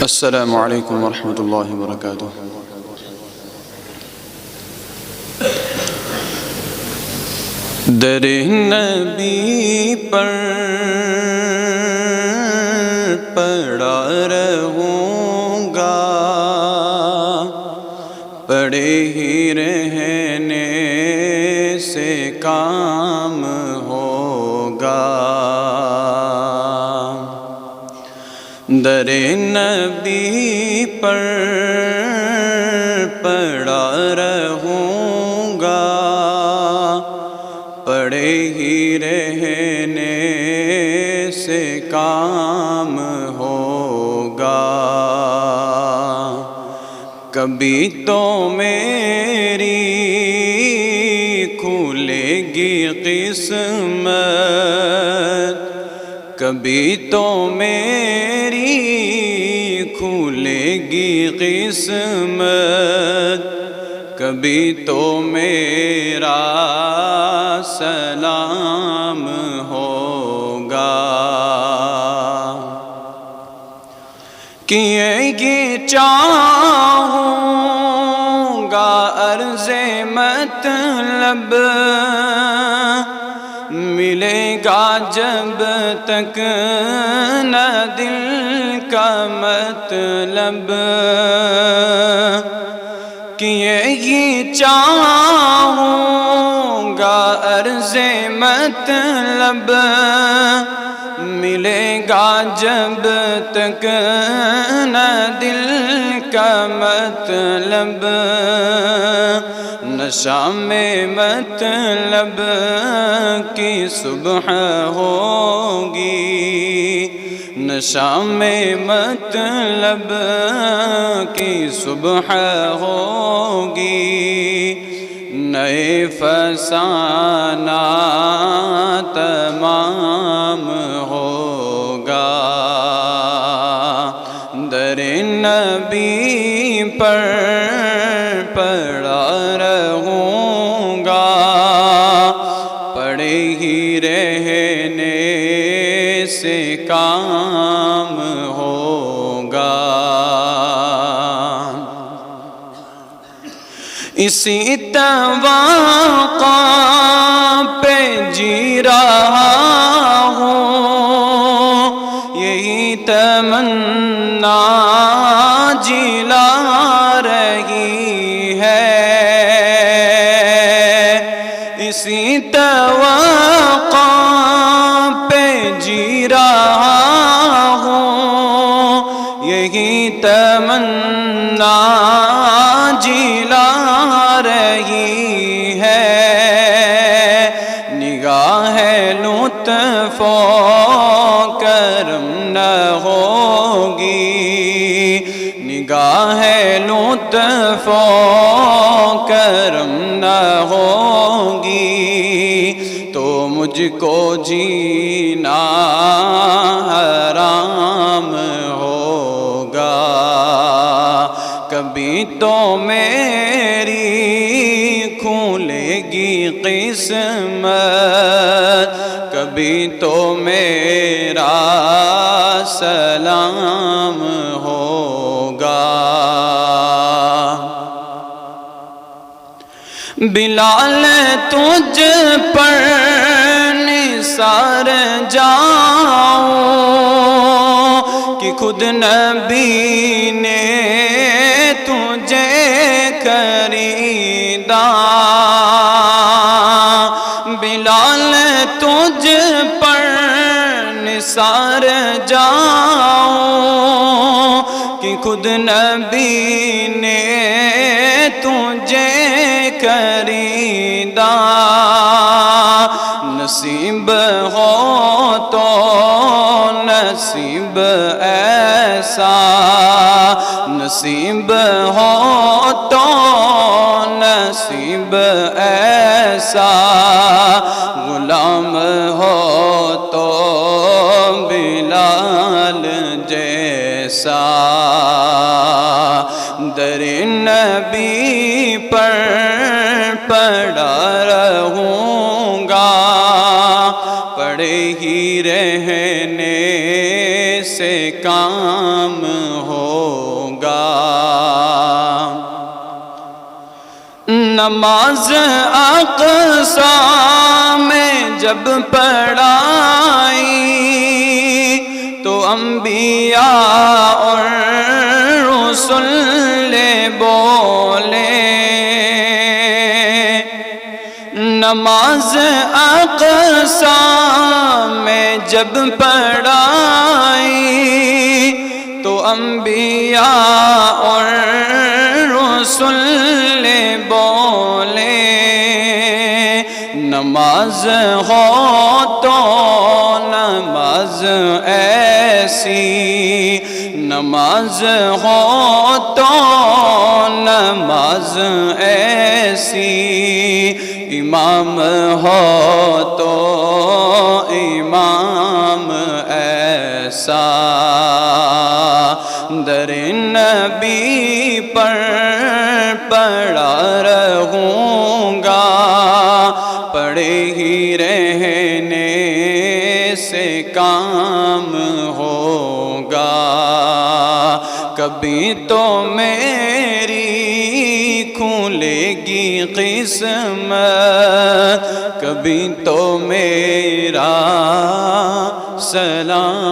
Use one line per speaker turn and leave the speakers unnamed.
السلام علیکم ورحمۃ اللہ وبرکاتہ۔ در نبی پر پڑا رہوں گا، پڑے ہی رہنے سے کام ہوگا۔ در نبی پر پڑا رہوں گا، پڑے ہی رہنے سے کام ہوگا۔ کبھی تو میری کھلے گی قسمت، کبھی تو میری کھلے گی قسمت، کبھی تو میرا سلام ہوگا۔ کیے گی چاہوں گا عرض مطلب، ملے گا جب تک نہ دل کا مطلب۔ کیے ہی چاہوں گا عرض مطلب، ملے گا جب تک نہ دل کا مطلب۔ نشہ میں مطلب کی صبح ہوگی، نشہ میں مطلب کی صبح ہوگی۔ نئے فسانہ تمام ہوگا۔ در نبی پر پڑا رہوں گا، پڑے ہی رہنے سے کام ہوگا۔ اسی توقع پہ جی رہا ہوں، یہی تمنا جلا رہی ہے۔ اسی توقع پہ جی رہا ہوں، یہی تمنا جلا رہی ہے۔ نگاہ لطف و کرم نہ ہوگی، نگاہ لطف و کرم نہ ہوگی، تو مجھ کو جینا حرام ہوگا۔ کبھی تو میری کھلے گی قسمت، کبھی تو میرا سلام ہوگا۔ بلال تجھ پر نثار جاؤں کہ خود نبی نے تجھے خریدا۔ بلال تجھ پر نثار جاؤں کہ خود نبی نے تجھے خریدا۔ نصیب ہو تو نصیب ایسا، نصیب ہو تو نصیب ایسا، غلام ہو تو بلال جیسا۔ در نبی پر پڑا رہوں گا، پڑے ہی رہنے سے کام ہو نماز اقصی میں جب پڑھائی تو انبیاء اور رسل بولے، نماز اقصی میں جب پڑھائی تو انبیاء اور رسل بولے، نماز ہو تو نماز ایسی، نماز ہو تو نماز ایسی، امام ہو تو امام ایسا، در نبی پر پڑا رہوں گا، پڑے ہی رہنے سے کام ہوگا، کبھی تو میری کھلے گی قسمت، کبھی تو میرا سلام